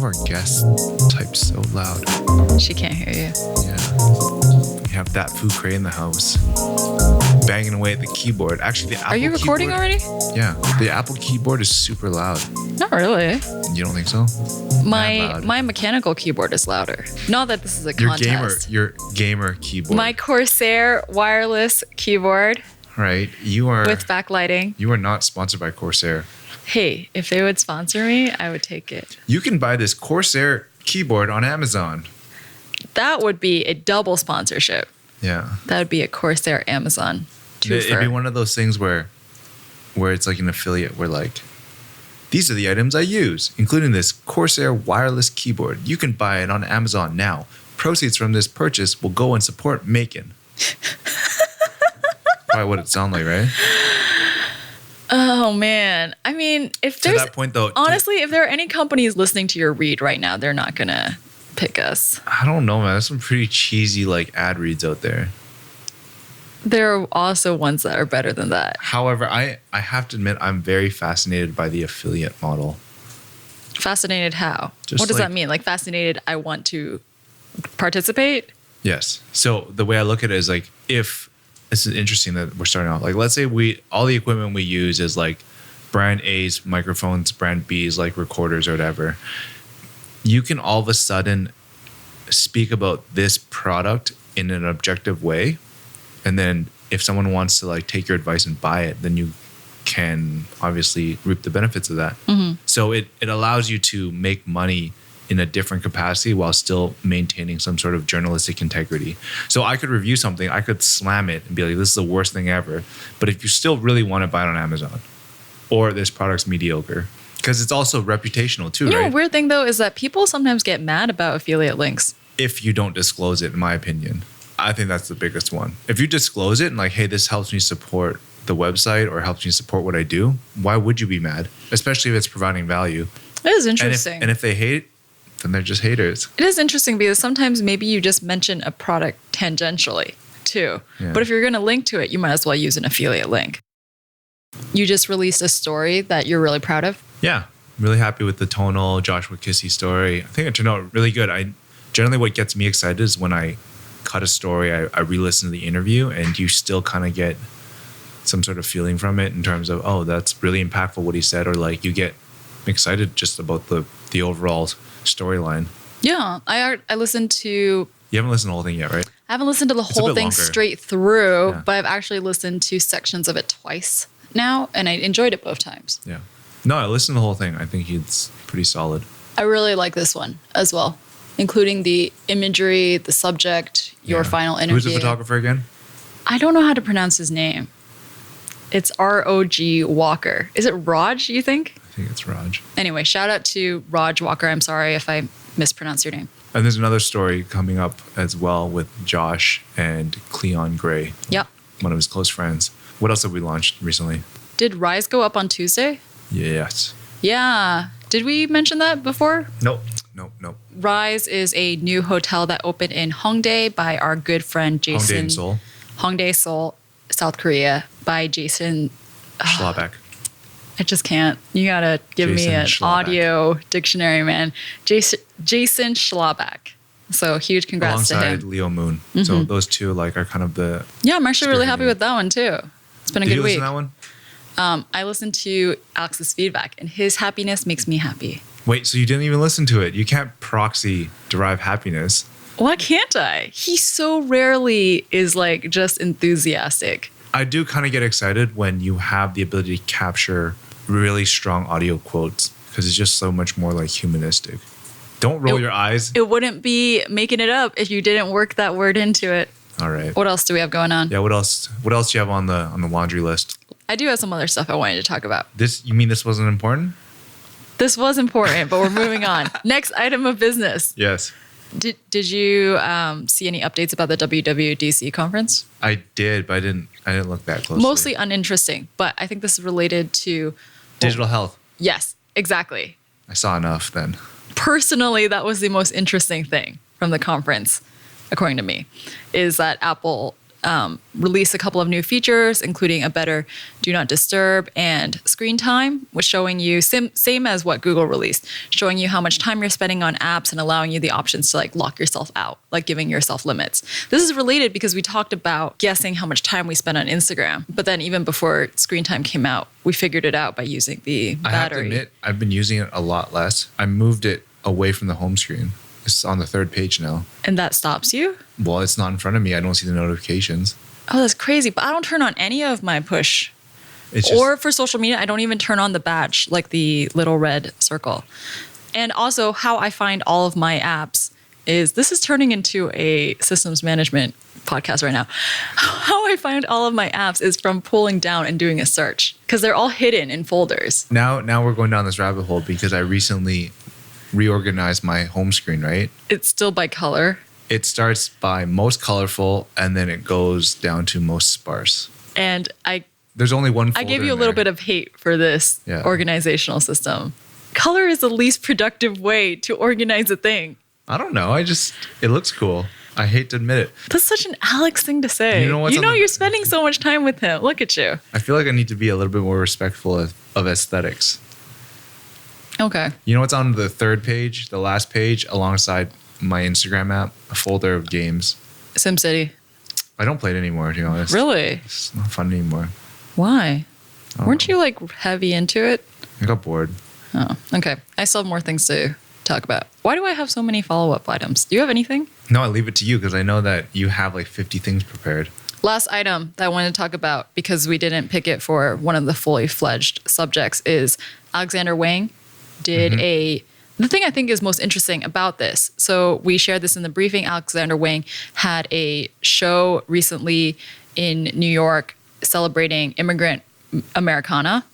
our guest type so loud? She can't hear you. Yeah. We have that Foo Cray in the house. Banging away at the keyboard. Actually, the Apple Are you recording keyboard, already? Yeah. The Apple keyboard is super loud. Not really. You don't think so? My mechanical keyboard is louder. Not that this is a contest. Your gamer keyboard. My Corsair wireless keyboard. Right. You are with backlighting. You are not sponsored by Corsair. Hey, if they would sponsor me, I would take it. You can buy this Corsair keyboard on Amazon. That would be a double sponsorship. Yeah. That would be a Corsair Amazon. It'd be one of those things where it's like an affiliate where like, these are the items I use, including this Corsair wireless keyboard. You can buy it on Amazon now. Proceeds from this purchase will go and support MAEKAN. Probably what it sounds like, right? Oh man. I mean, if there's, to that point though, honestly, if there are any companies listening to your read right now, they're not gonna pick us. I don't know, man. There's some pretty cheesy like ad reads out there. There are also ones that are better than that. However, I have to admit I'm very fascinated by the affiliate model. Fascinated how? Just what does like, that mean? Like fascinated, I want to participate? Yes. So the way I look at it is like, if this is interesting that we're starting off, like let's say all the equipment we use is like brand A's microphones, brand B's like recorders or whatever. You can all of a sudden speak about this product in an objective way. And then if someone wants to like take your advice and buy it, then you can obviously reap the benefits of that. Mm-hmm. So it allows you to make money in a different capacity while still maintaining some sort of journalistic integrity. So I could review something, I could slam it and be like, this is the worst thing ever. But if you still really want to buy it on Amazon, or this product's mediocre, because it's also reputational too, right? The weird thing though is that people sometimes get mad about affiliate links. If you don't disclose it, in my opinion. I think that's the biggest one. If you disclose it and like, hey, this helps me support the website or helps me support what I do, why would you be mad? Especially if it's providing value. It is interesting. And if they hate, then they're just haters. It is interesting because sometimes maybe you just mention a product tangentially too. Yeah. But if you're going to link to it, you might as well use an affiliate link. You just released a story that you're really proud of? Yeah. I'm really happy with the tonal Joshua Kissy story. I think it turned out really good. Generally what gets me excited is when I cut a story, I re-listen to the interview and you still kind of get some sort of feeling from it in terms of, oh, that's really impactful what he said, or like you get excited just about the overall storyline. Yeah, I listened to... You haven't listened to the whole thing yet, right? I haven't listened to the whole thing longer. Straight through, yeah. But I've actually listened to sections of it twice now, and I enjoyed it both times. Yeah. No, I listened to the whole thing. I think it's pretty solid. I really like this one as well, including the imagery, the subject, your final interview. Who's the photographer again? I don't know how to pronounce his name. It's R-O-G Walker. Is it Raj, you think? I think it's Raj. Anyway, shout out to Raj Walker. I'm sorry if I mispronounced your name. And there's another story coming up as well with Josh and Cleon Gray. Yep. One of his close friends. What else have we launched recently? Did Rise go up on Tuesday? Yes. Yeah. Did we mention that before? Nope. Rise is a new hotel that opened in Hongdae by our good friend Jason. Hongdae, Seoul, South Korea, by Jason Schlabach. I just can't. You gotta give me an audio dictionary, man. Jason Schlabach. So huge congrats to him. Alongside Leo Moon. Mm-hmm. So those two like are kind of the... Yeah, I'm actually really happy with that one too. It's been a good week. Did you listen to that one? I listened to Alex's feedback, and his happiness makes me happy. Wait, so you didn't even listen to it? You can't proxy derive happiness. Why can't I? He so rarely is like just enthusiastic. I do kind of get excited when you have the ability to capture really strong audio quotes because it's just so much more like humanistic. Don't roll your eyes. It wouldn't be making it up if you didn't work that word into it. All right. What else do we have going on? Yeah, what else do you have on the laundry list? I do have some other stuff I wanted to talk about. You mean this wasn't important? This was important, but we're moving on. Next item of business. Yes. Did you see any updates about the WWDC conference? I did, but I didn't look that closely. Mostly uninteresting, but I think this is related to digital health. Yes, exactly. I saw enough then. Personally, that was the most interesting thing from the conference, according to me, is that Apple released a couple of new features, including a better do not disturb and screen time, was showing you same as what Google released, showing you how much time you're spending on apps and allowing you the options to like lock yourself out, like giving yourself limits. This is related because we talked about guessing how much time we spend on Instagram, but then even before screen time came out, we figured it out by using the battery. I have to admit, I've been using it a lot less. I moved it away from the home screen. It's on the third page now. And that stops you? Well, it's not in front of me. I don't see the notifications. Oh, that's crazy. But I don't turn on any of my push. Or for social media, I don't even turn on the badge, like the little red circle. And also how I find all of my apps is, this is turning into a systems management podcast right now. How I find all of my apps is from pulling down and doing a search because they're all hidden in folders. Now we're going down this rabbit hole because I recently reorganized my home screen, right? It's still by color. It starts by most colorful and then it goes down to most sparse. And there's only one folder. I gave you a little bit of hate for this organizational system. Color is the least productive way to organize a thing. I don't know. It looks cool. I hate to admit it. That's such an Alex thing to say. You know you're spending so much time with him. Look at you. I feel like I need to be a little bit more respectful of aesthetics. Okay. You know what's on the third page, the last page, alongside my Instagram app? A folder of games. SimCity. I don't play it anymore, to be honest. Really? It's not fun anymore. Why? Weren't you like heavy into it? I got bored. Oh, okay. I still have more things to talk about. Why do I have so many follow-up items? Do you have anything? No, I leave it to you because I know that you have like 50 things prepared. Last item that I wanted to talk about, because we didn't pick it for one of the fully fledged subjects, is Alexander Wang did the thing I think is most interesting about this. So we shared this in the briefing. Alexander Wang had a show recently in New York celebrating immigrant Americana.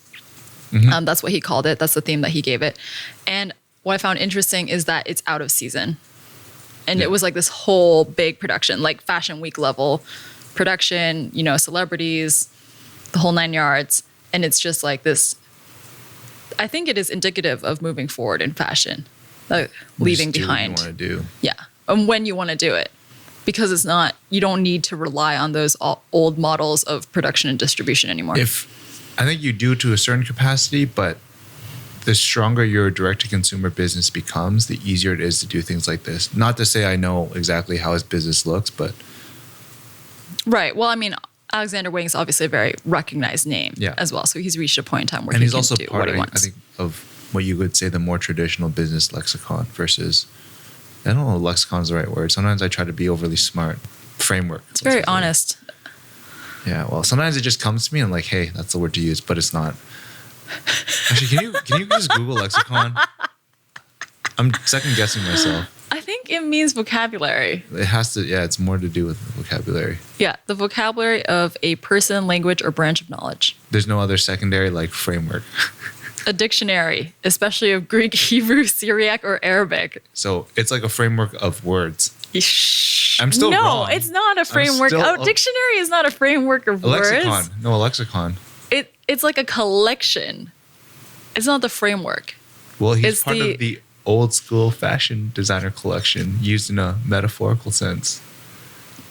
That's what he called it. That's the theme that he gave it. And what I found interesting is that it's out of season. And it was like this whole big production, like Fashion Week level production, celebrities, the whole 9 yards. And it's just like this. I think it is indicative of moving forward in fashion, leaving behind. What you want to do. Yeah. And when you want to do it. Because it's not, you don't need to rely on those old models of production and distribution anymore. I think you do to a certain capacity, but the stronger your direct-to-consumer business becomes, the easier it is to do things like this. Not to say I know exactly how his business looks, but... Right. Well, I mean, Alexander Wang is obviously a very recognized name as well. So he's reached a point in time where he can do what he wants. I think, of what you would say the more traditional business lexicon versus... I don't know if lexicon is the right word. Sometimes I try to be overly smart. Framework. It's very honest. Yeah, well, sometimes it just comes to me and I'm like, hey, that's the word to use, but it's not. Actually, can you just Google lexicon? I'm second guessing myself. I think it means vocabulary. It has to, it's more to do with vocabulary. Yeah, the vocabulary of a person, language, or branch of knowledge. There's no other secondary like framework. A dictionary, especially of Greek, Hebrew, Syriac, or Arabic. So it's like a framework of words. I'm still No, wrong. it's not a framework. Dictionary is not a framework of words. Lexicon. No, a lexicon. It's like a collection. It's not the framework. Well, he's part of the old school fashion designer collection used in a metaphorical sense.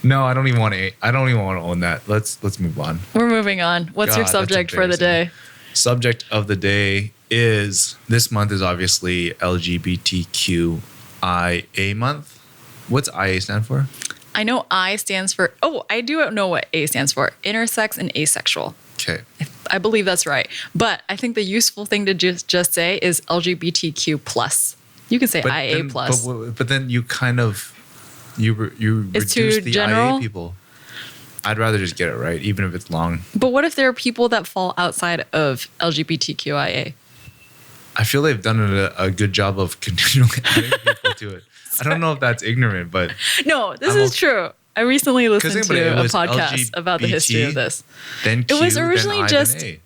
No, I don't even want to own that. Let's move on. We're moving on. What's your subject for the day? Subject of the day is, this month is obviously LGBTQIA month. What's IA stand for? I know I stands for, I do know what A stands for. Intersex and asexual. Okay. I believe that's right. But I think the useful thing to just say is LGBTQ plus. You can say IA plus. But then you kind of, you reduce the general? IA people. I'd rather just get it right, even if it's long. But what if there are people that fall outside of LGBTQIA? I feel they've done a good job of continually adding people to it. I don't know if that's ignorant, but... No, this is true. I recently listened to a podcast about the history of this. Then Q, it was originally then I, just... then A.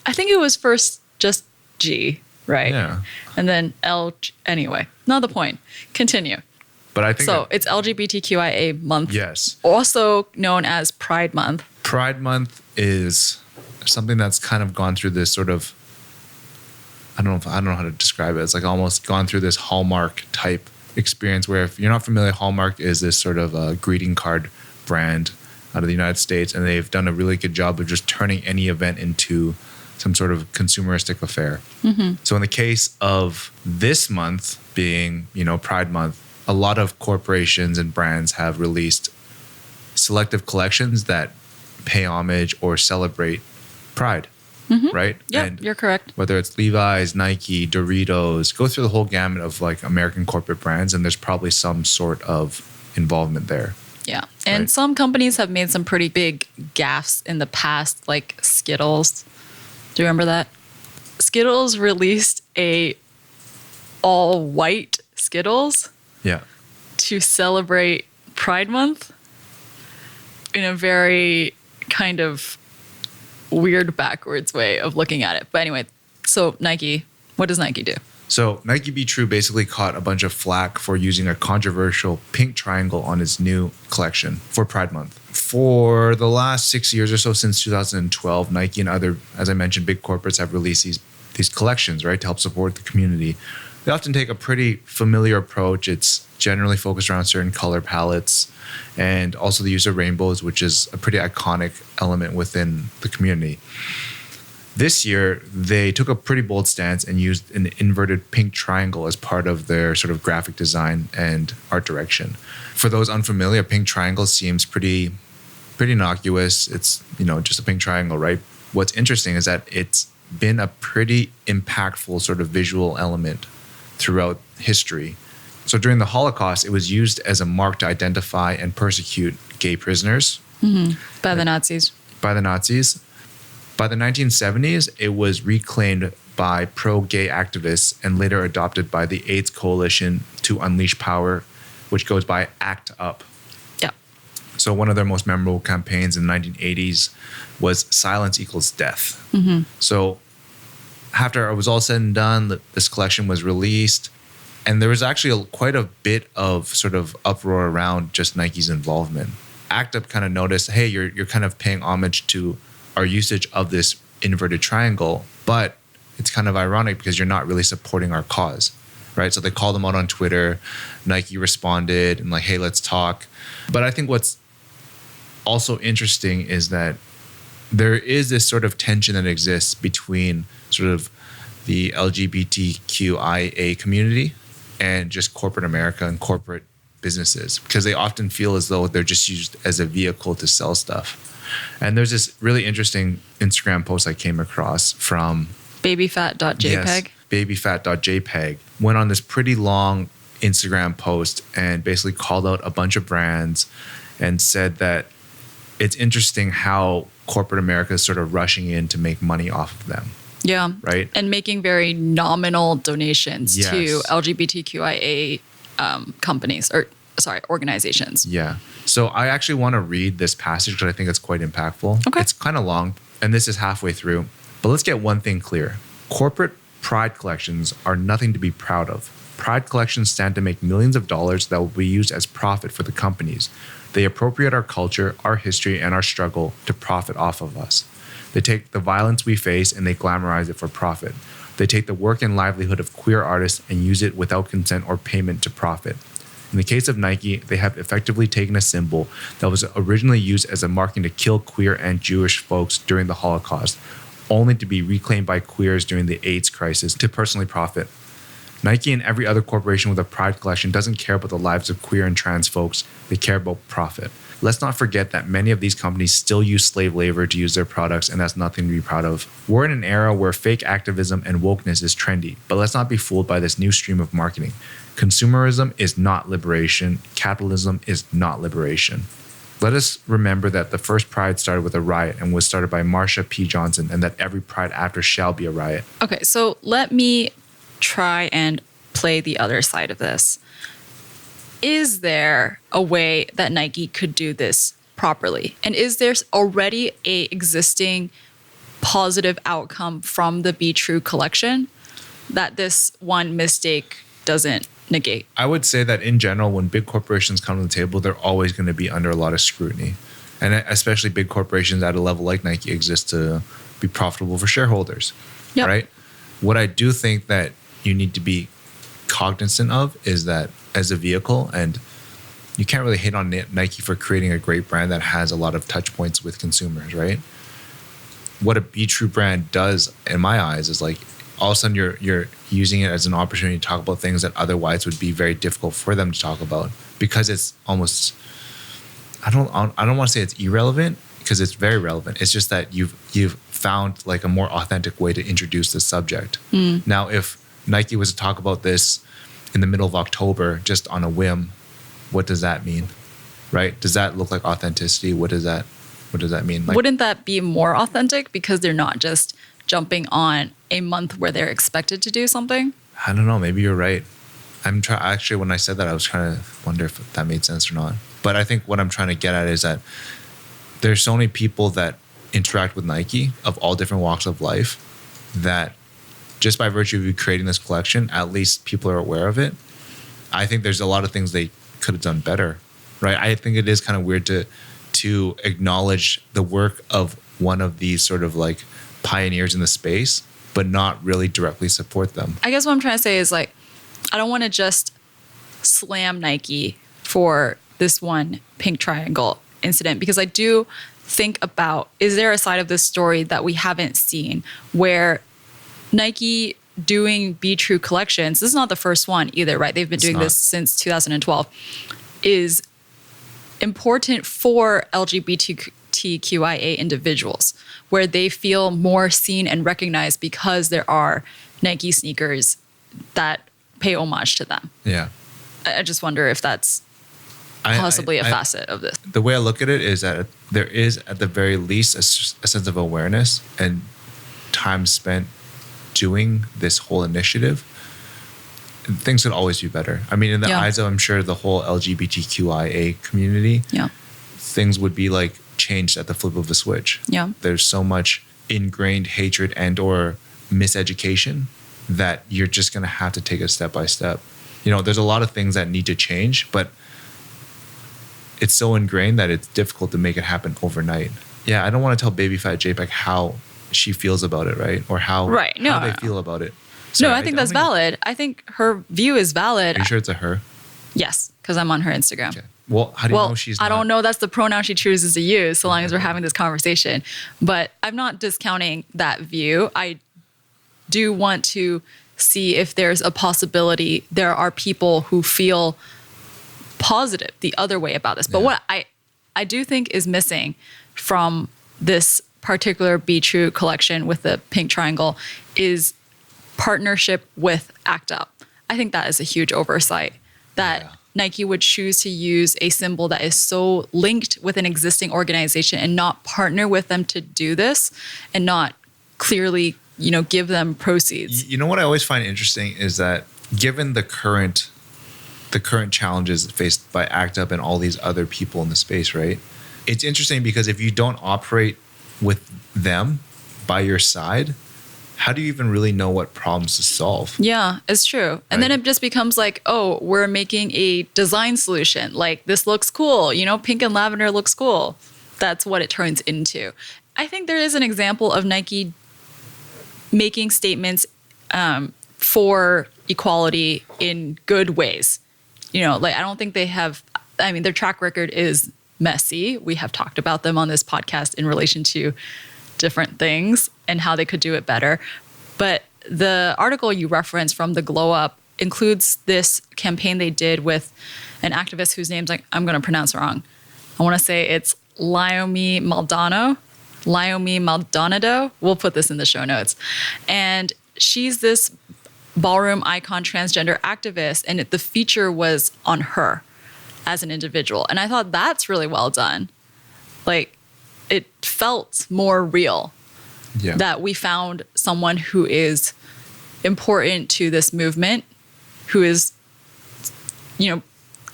I think it was first just G, right? Yeah. And then L... Anyway, not the point. Continue. But I think so it's LGBTQIA month. Yes. Also known as Pride Month. Pride Month is something that's kind of gone through this sort of, I don't know how to describe it. It's like almost gone through this Hallmark type experience where, if you're not familiar, Hallmark is this sort of a greeting card brand out of the United States, and they've done a really good job of just turning any event into some sort of consumeristic affair. So in the case of this month being, Pride Month, a lot of corporations and brands have released selective collections that pay homage or celebrate Pride, right? Yeah, And you're correct. whether it's Levi's, Nike, Doritos, go through the whole gamut of like American corporate brands, and there's probably some sort of involvement there. Yeah. And Right. some companies have made some pretty big gaffes in the past, like Skittles. Do you remember that? Skittles released a all white Skittles Yeah. to celebrate Pride Month in a very kind of weird backwards way of looking at it. But anyway, so Nike, what does Nike do? So Nike BETRUE basically caught a bunch of flack for using a controversial pink triangle on its new collection for Pride Month. For the last 6 years or so, since 2012, Nike and other, as I mentioned, big corporates have released these collections, right, to help support the community. They often take a pretty familiar approach. It's generally focused around certain color palettes and also the use of rainbows, which is a pretty iconic element within the community. This year, they took a pretty bold stance and used an inverted pink triangle as part of their sort of graphic design and art direction. For those unfamiliar, pink triangle seems pretty innocuous. It's, just a pink triangle, right? What's interesting is that it's been a pretty impactful sort of visual element throughout history. So during the Holocaust, it was used as a mark to identify and persecute gay prisoners By the Nazis. by the Nazis. By the 1970s, it was reclaimed by pro-gay activists and later adopted by the AIDS Coalition to Unleash Power, which goes by ACT UP. Yeah. So one of their most memorable campaigns in the 1980s was Silence Equals Death. So after it was all said and done, this collection was released. And there was actually quite a bit of sort of uproar around just Nike's involvement. ACT UP kind of noticed, hey, you're kind of paying homage to our usage of this inverted triangle, but it's kind of ironic because you're not really supporting our cause, right? So they called them out on Twitter. Nike responded and like, hey, let's talk. But I think what's also interesting is that there is this sort of tension that exists between sort of the LGBTQIA community and just corporate America and corporate businesses, because they often feel as though they're just used as a vehicle to sell stuff. And there's this really interesting Instagram post I came across from Babyfat.jpg. Yes, babyfat.jpg. Went on this pretty long Instagram post and basically called out a bunch of brands and said that it's interesting how corporate America is sort of rushing in to make money off of them. Yeah. Right. And making very nominal donations Yes. to LGBTQIA companies or organizations. Yeah. So I actually want to read this passage because I think it's quite impactful. Okay. It's kind of long, and this is halfway through. But let's get one thing clear. Corporate pride collections are nothing to be proud of. Pride collections stand to make millions of dollars that will be used as profit for the companies. They appropriate our culture, our history, and our struggle to profit off of us. They take the violence we face and they glamorize it for profit. They take the work and livelihood of queer artists and use it without consent or payment to profit. In the case of Nike, they have effectively taken a symbol that was originally used as a marking to kill queer and Jewish folks during the Holocaust, only to be reclaimed by queers during the AIDS crisis to personally profit. Nike and every other corporation with a pride collection doesn't care about the lives of queer and trans folks. They care about profit. Let's not forget that many of these companies still use slave labor to use their products, and that's nothing to be proud of. We're in an era where fake activism and wokeness is trendy, but let's not be fooled by this new stream of marketing. Consumerism is not liberation. Capitalism is not liberation. Let us remember that the first Pride started with a riot and was started by Marsha P. Johnson, and that every Pride after shall be a riot. Okay, so let me try and play the other side of this. Is there a way that Nike could do this properly? And is there already a existing positive outcome from the BETRUE collection that this one mistake doesn't negate? I would say that in general, when big corporations come to the table, they're always going to be under a lot of scrutiny. And especially big corporations at a level like Nike exist to be profitable for shareholders, Yep. right? What I do think that you need to be cognizant of is that as a vehicle, and you can't really hate on Nike for creating a great brand that has a lot of touch points with consumers, right? What a BETRUE brand does, in my eyes, is like all of a sudden you're using it as an opportunity to talk about things that otherwise would be very difficult for them to talk about, because it's almost, I don't want to say it's irrelevant, because it's very relevant. It's just that you've found like a more authentic way to introduce the subject. Now, if Nike was to talk about this in the middle of October just on a whim, what does that mean, right? Does that look like authenticity? What does that mean? Like, wouldn't that be more authentic because they're not just jumping on a month where they're expected to do something? I don't know. Maybe you're right. Actually, when I said that, I was trying to wonder if that made sense or not. But I think what I'm trying to get at is that there's so many people that interact with Nike of all different walks of life that just by virtue of you creating this collection, at least people are aware of it. I think there's a lot of things they could have done better, right? I think it is kind of weird to acknowledge the work of one of these sort of like pioneers in the space, but not really directly support them. I guess what I'm trying to say is like, I don't want to just slam Nike for this one pink triangle incident, because I do think about, is there a side of this story that we haven't seen where Nike doing BETRUE collections, this is not the first one either, right? They've been doing this since 2012, is important for LGBTQIA individuals, where they feel more seen and recognized because there are Nike sneakers that pay homage to them. Yeah. I just wonder if that's possibly a facet of this. The way I look at it is that there is, at the very least, a sense of awareness and time spent doing this whole initiative. Things could always be better. I mean, in the eyes of, I'm sure, the whole LGBTQIA community, things would be like changed at the flip of a switch. Yeah. There's so much ingrained hatred and or miseducation that you're just going to have to take it step by step. You know, there's a lot of things that need to change, but it's so ingrained that it's difficult to make it happen overnight. Yeah, I don't want to tell Baby Fat JPEG how she feels about it, right? Or how they feel about it. Sorry, I think that's valid. I think her view is valid. Are you sure it's a her? Yes, because I'm on her Instagram. Okay. Well, how do you know she's not? I don't know. That's the pronoun she chooses to use, so long as we're having this conversation. But I'm not discounting that view. I do want to see if there's a possibility there are people who feel positive the other way about this. But what I do think is missing from this particular BETRUE collection with the pink triangle is partnership with ACT UP. I think that is a huge oversight that Nike would choose to use a symbol that is so linked with an existing organization and not partner with them to do this and not clearly, you know, give them proceeds. You know what I always find interesting is that given the current challenges faced by ACT UP and all these other people in the space, right? It's interesting because if you don't operate with them by your side, how do you even really know what problems to solve? Yeah, it's true. And then it just becomes like, oh, we're making a design solution. Like, this looks cool. You know, pink and lavender looks cool. That's what it turns into. I think there is an example of Nike making statements for equality in good ways. You know, like, I don't think they have, I mean, their track record is messy. We have talked about them on this podcast in relation to different things and how they could do it better. But the article you referenced from the Glow Up includes this campaign they did with an activist whose name's like, I'm going to pronounce wrong. I want to say it's Laomi Maldonado. We'll put this in the show notes. And she's this ballroom icon transgender activist, and the feature was on her as an individual. And I thought that's really well done. Like, it felt more real that we found someone who is important to this movement, who is, you know,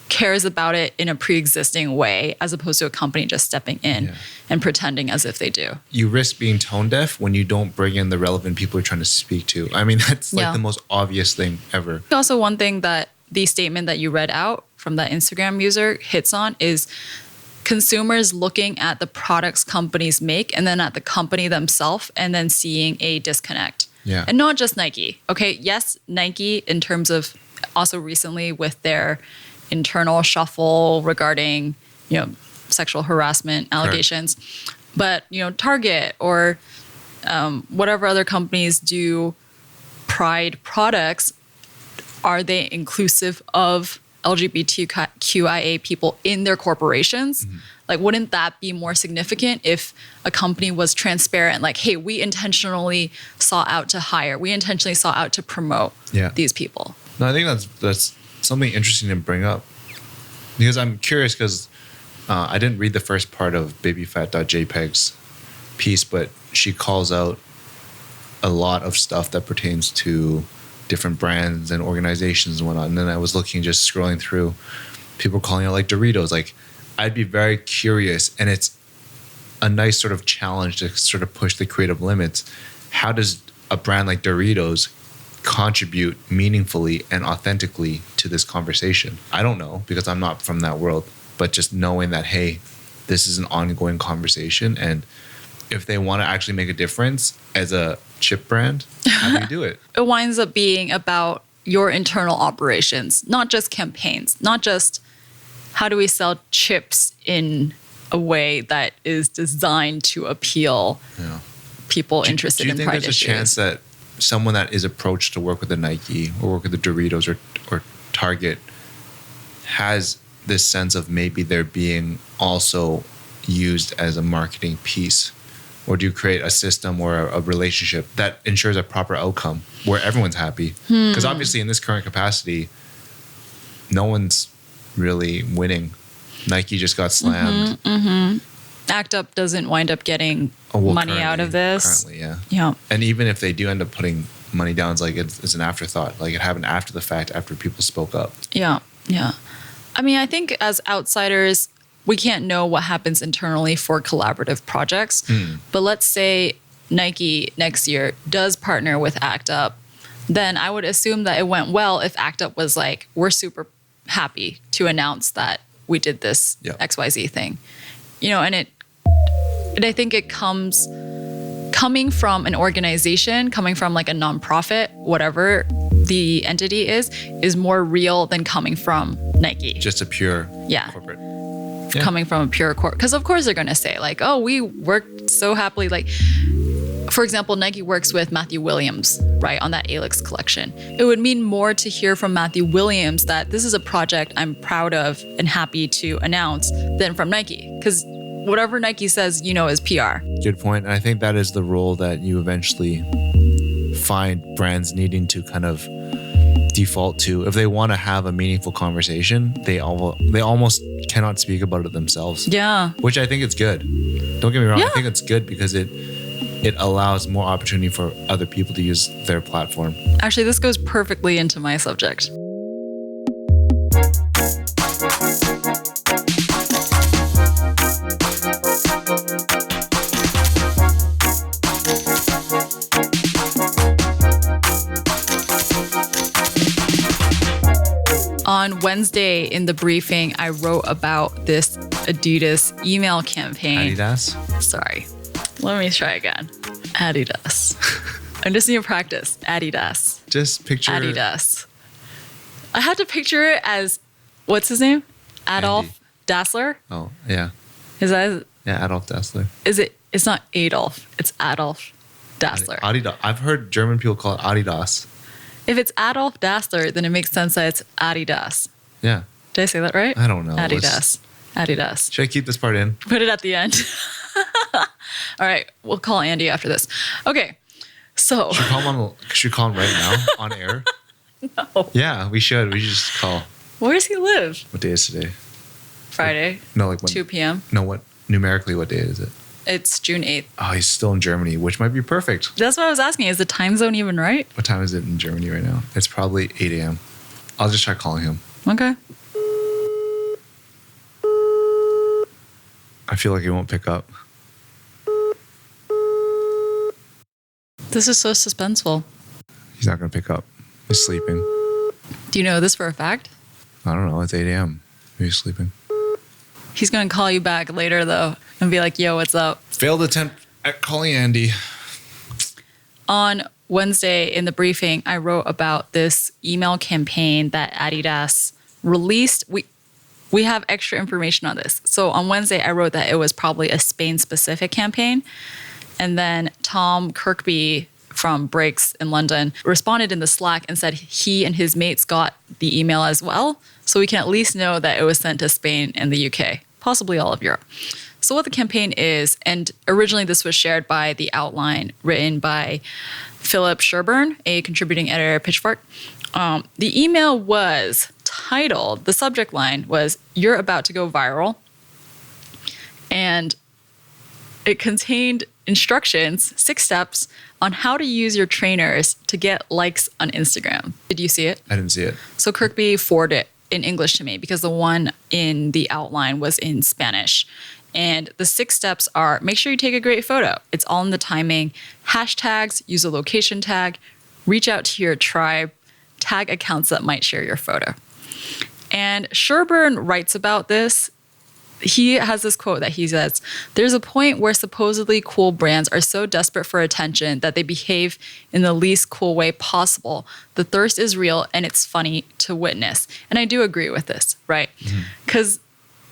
cares about it in a pre-existing way, as opposed to a company just stepping in and pretending as if they do. You risk being tone deaf when you don't bring in the relevant people you're trying to speak to. I mean, that's like the most obvious thing ever. Also, one thing that the statement that you read out from that Instagram user hits on is consumers looking at the products companies make and then at the company themselves and then seeing a disconnect. Yeah. And not just Nike. Okay, yes, Nike in terms of also recently with their internal shuffle regarding, sexual harassment allegations. Correct. But, Target or whatever other companies do Pride products, are they inclusive of LGBTQIA people in their corporations? Mm-hmm. Like, wouldn't that be more significant if a company was transparent? Like, hey, we intentionally sought out to hire, we intentionally sought out to promote these people. No, I think that's something interesting to bring up, because I'm curious, because I didn't read the first part of babyfat.jpg's piece, but she calls out a lot of stuff that pertains to different brands and organizations and whatnot. And then I was just scrolling through, people calling out like Doritos. Like, I'd be very curious, and it's a nice sort of challenge to sort of push the creative limits. How does a brand like Doritos contribute meaningfully and authentically to this conversation? I don't know, because I'm not from that world, but just knowing that, hey, this is an ongoing conversation, and if they want to actually make a difference as a chip brand, how do you do it? It winds up being about your internal operations, not just campaigns, not just how do we sell chips in a way that is designed to appeal people interested in pride issues. Do you think there's a chance that someone that is approached to work with a Nike or work with the Doritos or Target has this sense of maybe they're being also used as a marketing piece? Or do you create a system or a relationship that ensures a proper outcome where everyone's happy? Because obviously in this current capacity, no one's really winning. Nike just got slammed. ACT UP doesn't wind up getting money out of this. Currently, yeah. And even if they do end up putting money down, it's like it's an afterthought. Like, it happened after the fact, after people spoke up. Yeah. I mean, I think as outsiders, we can't know what happens internally for collaborative projects. But let's say Nike next year does partner with ACT UP, then I would assume that it went well if ACT UP was like, we're super happy to announce that we did this XYZ thing. And I think it coming from an organization, coming from like a nonprofit, whatever the entity is more real than coming from Nike. Just a pure corporate. Coming from a pure corp, because of course they're going to say like, oh, we worked so happily. Like, for example, Nike works with Matthew Williams, right, on that Alix collection. It would mean more to hear from Matthew Williams that this is a project I'm proud of and happy to announce than from Nike, because whatever Nike says, is PR. Good point. And I think that is the role that you eventually find brands needing to kind of default to. If they want to have a meaningful conversation, they almost cannot speak about it themselves. Yeah. Which I think it's good. Don't get me wrong. I think it's good because it allows more opportunity for other people to use their platform. Actually, this goes perfectly into my subject. On Wednesday in the briefing, I wrote about this Adidas email campaign. Adidas? Sorry. Let me try again. Adidas. I just need to practice. Adidas. Just picture Adidas. I had to picture it as, what's his name? Adolf Andy. Dassler? Oh, yeah. Is that? Yeah, Adolf Dassler. It's not Adolf. It's Adolf Dassler. Adidas. I've heard German people call it Adidas. If it's Adolf Dassler, then it makes sense that it's Adidas. Yeah. Did I say that right? I don't know. Adidas. Should I keep this part in? Put it at the end. All right. We'll call Andy after this. Okay. So. Should we call him right now on air? No. Yeah, we should. We should just call. Where does he live? What day is today? Friday. No, like 2 p.m. No, numerically, what day is it? It's June 8th. Oh, he's still in Germany, which might be perfect. That's what I was asking. Is the time zone even right? What time is it in Germany right now? It's probably 8 a.m. I'll just try calling him. Okay. I feel like he won't pick up. This is so suspenseful. He's not going to pick up. He's sleeping. Do you know this for a fact? I don't know. It's 8 a.m. Maybe he's sleeping. He's going to call you back later, though, and be like, yo, what's up? Failed attempt at calling Andy. On Wednesday in the briefing, I wrote about this email campaign that Adidas released. We have extra information on this. So on Wednesday, I wrote that it was probably a Spain-specific campaign. And then Tom Kirkby from Breaks in London responded in the Slack and said he and his mates got the email as well. So we can at least know that it was sent to Spain and the UK, possibly all of Europe. So what the campaign is, and originally this was shared by the outline written by Philip Sherburne, a contributing editor at Pitchfork. The email was titled, the subject line was, "You're about to go viral." And it contained instructions, 6 steps on how to use your trainers to get likes on Instagram. Did you see it? I didn't see it. So Kirkby forwarded it in English to me because the one in the outline was in Spanish. And the 6 steps are: make sure you take a great photo. It's all in the timing. Hashtags, use a location tag, reach out to your tribe, tag accounts that might share your photo. And Sherburne writes about this. He has this quote that he says, "There's a point where supposedly cool brands are so desperate for attention that they behave in the least cool way possible. The thirst is real and it's funny to witness." And I do agree with this, right? Because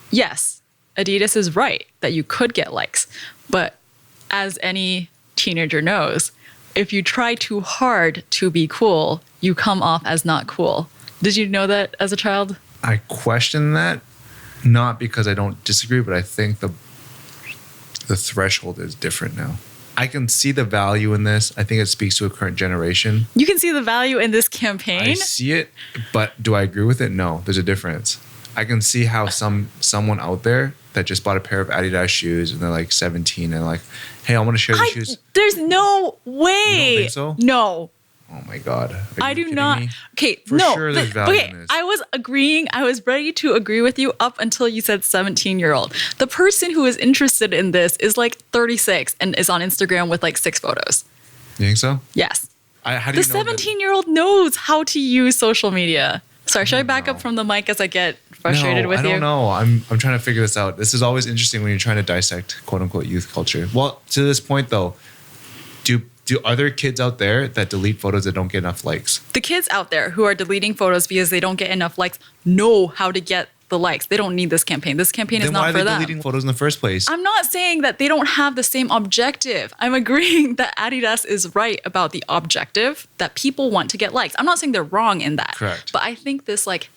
yes, Adidas is right that you could get likes. But as any teenager knows, if you try too hard to be cool, you come off as not cool. Did you know that as a child? I question that, not because I don't disagree, but I think the threshold is different now. I can see the value in this. I think it speaks to a current generation. You can see the value in this campaign? I see it, but do I agree with it? No, there's a difference. I can see how someone out there that just bought a pair of Adidas shoes and they're like 17 and like, hey, I want to share these shoes. There's no way. You don't think so? No. Oh my God. I do not. Me? Okay, For no. sure there's value in this. I was agreeing. I was ready to agree with you up until you said 17-year-old. The person who is interested in this is like 36 and is on Instagram with like 6 photos. You think so? Yes. How do the you know 17-year-old knows how to use social media. Sorry, should I back up from the mic as I get frustrated with you? I don't know. I'm trying to figure this out. This is always interesting when you're trying to dissect quote unquote youth culture. Well, to this point though, do other kids out there that delete photos that don't get enough likes? The kids out there who are deleting photos because they don't get enough likes know how to get the likes. They don't need this campaign. This campaign is not for them. Then why are they deleting photos in the first place? I'm not saying that they don't have the same objective. I'm agreeing that Adidas is right about the objective, that people want to get likes. I'm not saying they're wrong in that. Correct. But I think this like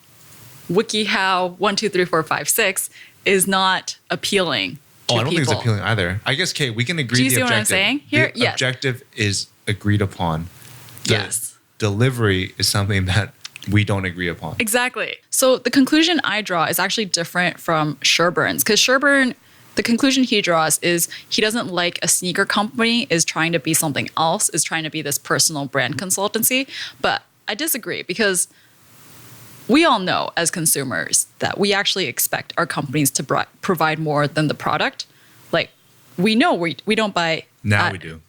WikiHow 1, 2, 3, 4, 5, 6 is not appealing. I don't think it's appealing either. I guess, Kate, we can agree. Do you see what I'm saying? Here, the objective is agreed upon. Yes. Delivery is something that we don't agree upon. Exactly. So the conclusion I draw is actually different from Sherburne's, because Sherburne, the conclusion he draws is he doesn't like a sneaker company is trying to be something else, is trying to be this personal brand consultancy. But I disagree, because we all know as consumers that we actually expect our companies to provide more than the product. Like, we know we don't buy. Now we do.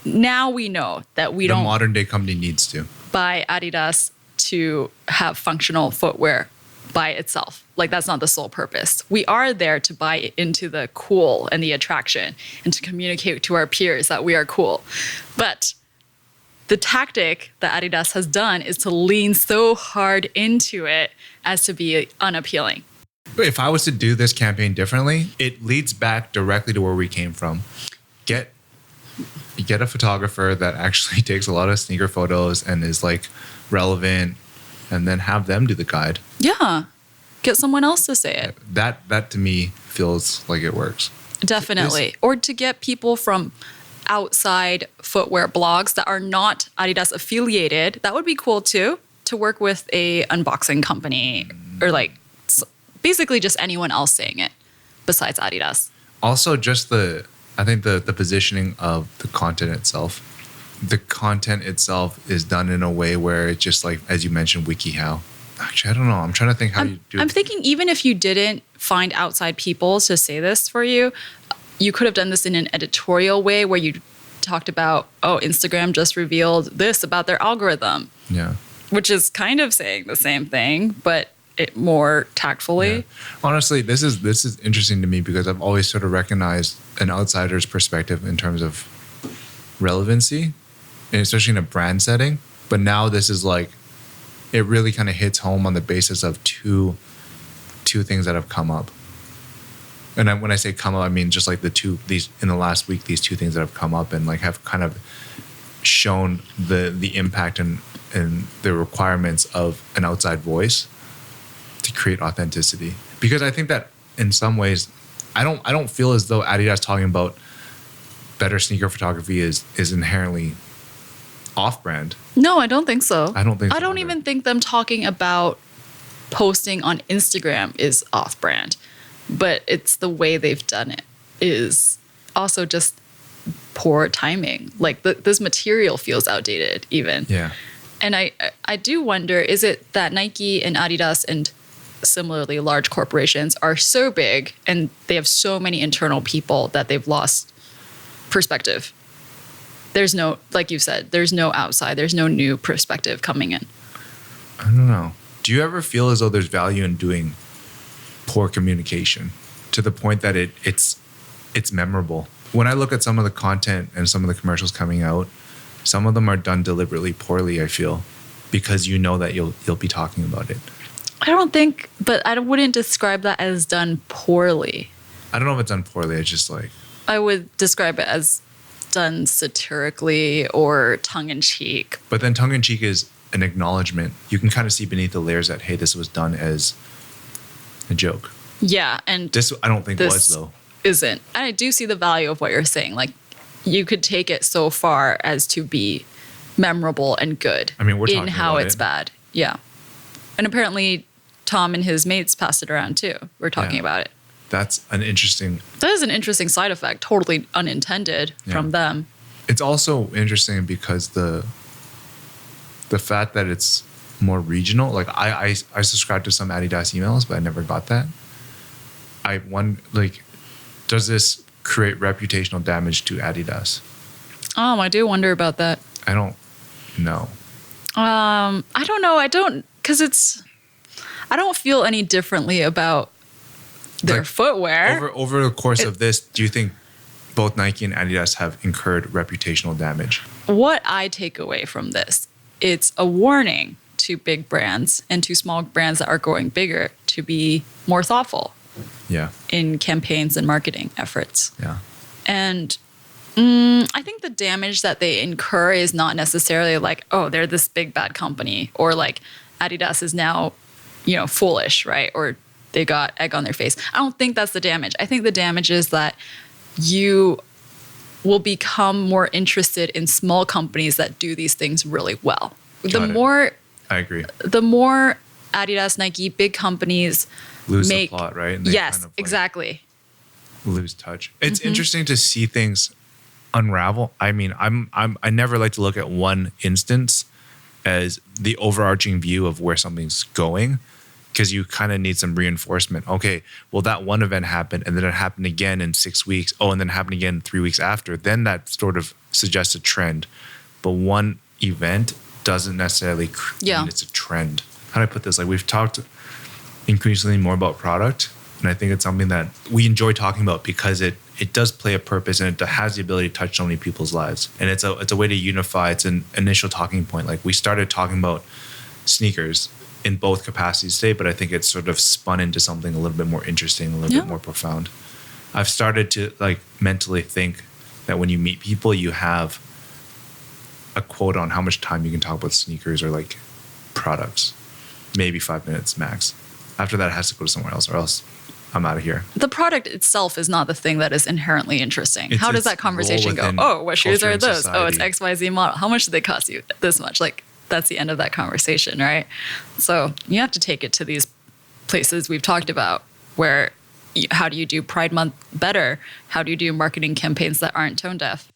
Now we know that we don't. The modern day company needs to buy Adidas to have functional footwear by itself. Like, that's not the sole purpose. We are there to buy into the cool and the attraction and to communicate to our peers that we are cool. But the tactic that Adidas has done is to lean so hard into it as to be unappealing. If I was to do this campaign differently, it leads back directly to where we came from. Get a photographer that actually takes a lot of sneaker photos and is like relevant, and then have them do the guide. Yeah. Get someone else to say it. That to me feels like it works. Definitely. Or to get people from outside footwear blogs that are not Adidas affiliated. That would be cool too, to work with a unboxing company or like basically just anyone else saying it besides Adidas. Also, just I think the positioning of the content itself. The content itself is done in a way where it's just like, as you mentioned, WikiHow. Actually, I don't know. I'm trying to think how you do it. I'm thinking even if you didn't find outside people to say this for you, you could have done this in an editorial way where you talked about, Instagram just revealed this about their algorithm. Yeah. Which is kind of saying the same thing, but it more tactfully. Yeah. Honestly, this is interesting to me because I've always sort of recognized an outsider's perspective in terms of relevancy, and especially in a brand setting. But now this is like it really kind of hits home on the basis of two things that have come up. And when I say come up, I mean just like these in the last week, these two things that have come up and like have kind of shown the impact and the requirements of an outside voice to create authenticity. Because I think that in some ways, I don't feel as though Adidas talking about better sneaker photography is inherently off-brand. No, I don't think so. I don't think so I don't either. even think them talking about posting on Instagram is off-brand. But it's the way they've done it is also just poor timing. Like this material feels outdated even. Yeah. And I do wonder, is it that Nike and Adidas and similarly large corporations are so big and they have so many internal people that they've lost perspective? There's no, like you said, there's no outside, there's no new perspective coming in. I don't know. Do you ever feel as though there's value in doing poor communication to the point that it's memorable? When I look at some of the content and some of the commercials coming out, some of them are done deliberately poorly, I feel, because you know that you'll be talking about it. I don't think, but I wouldn't describe that as done poorly. I don't know if it's done poorly. It's just like, I would describe it as done satirically or tongue-in-cheek. but then tongue-in-cheek is an acknowledgement. You can kind of see beneath the layers that, hey, this was done as a joke. Yeah, and This I don't think this was, though. isn't. And I do see the value of what you're saying. Like, you could take it so far as to be memorable and good. I mean, we're in talking how about it's it. bad. Yeah, and apparently Tom and his mates passed it around too. We're talking Yeah. about it. That's an interesting... That is an interesting side effect, totally unintended from them. It's also interesting because the fact that it's more regional, like I subscribe to some Adidas emails, but I never got that. I wonder, like, does this create reputational damage to Adidas? I do wonder about that. I don't know. I don't know. I don't feel any differently about their Like, footwear. Over the course of this, do you think both Nike and Adidas have incurred reputational damage? What I take away from this, it's a warning to big brands and to small brands that are growing bigger to be more thoughtful Yeah. in campaigns and marketing efforts. Yeah. And I think the damage that they incur is not necessarily like, oh, they're this big bad company, or like Adidas is now, foolish, right? Or they got egg on their face. I don't think that's the damage. I think the damage is that you will become more interested in small companies that do these things really well. I agree. The more Adidas, Nike, big companies Lose make the plot, right? And they yes, kind of, like, exactly. lose touch. It's interesting to see things unravel. I mean, I never like to look at one instance as the overarching view of where something's going, because you kind of need some reinforcement. Okay, well, that one event happened, and then it happened again in 6 weeks. Oh, and then it happened again 3 weeks after. Then that sort of suggests a trend. But one event doesn't necessarily mean it's a trend. How do I put this? Like, we've talked increasingly more about product, and I think it's something that we enjoy talking about because it does play a purpose, and it has the ability to touch so many people's lives. And it's a way to unify. It's an initial talking point. Like, we started talking about sneakers in both capacities today, but I think it's sort of spun into something a little bit more interesting, a little bit more profound. I've started to like mentally think that when you meet people, you have a quote on how much time you can talk about sneakers or like products. Maybe 5 minutes max. After that, it has to go to somewhere else, or else I'm out of here. The product itself is not the thing that is inherently interesting. How does that conversation go? Oh, what shoes are those? Oh, it's XYZ model. How much do they cost you? This much. Like, that's the end of that conversation, right? So you have to take it to these places we've talked about where how do you do Pride Month better? How do you do marketing campaigns that aren't tone deaf?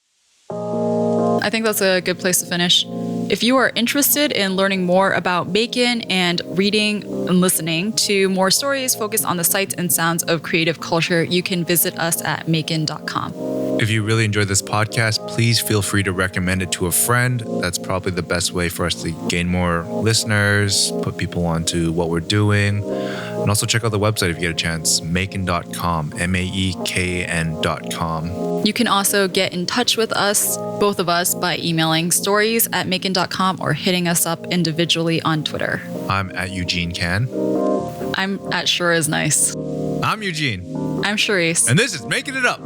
I think that's a good place to finish. If you are interested in learning more about MAEKAN and reading and listening to more stories focused on the sights and sounds of creative culture, you can visit us at maekan.com. If you really enjoyed this podcast, please feel free to recommend it to a friend. That's probably the best way for us to gain more listeners, put people onto what we're doing. And also check out the website if you get a chance, maekan.com, MAEKAN.com. You can also get in touch with us, both of us, by emailing stories@maekan.com or hitting us up individually on Twitter. I'm at Eugene Can. I'm at Sure Is Nice. I'm Eugene. I'm Charisse. And this is Making It Up.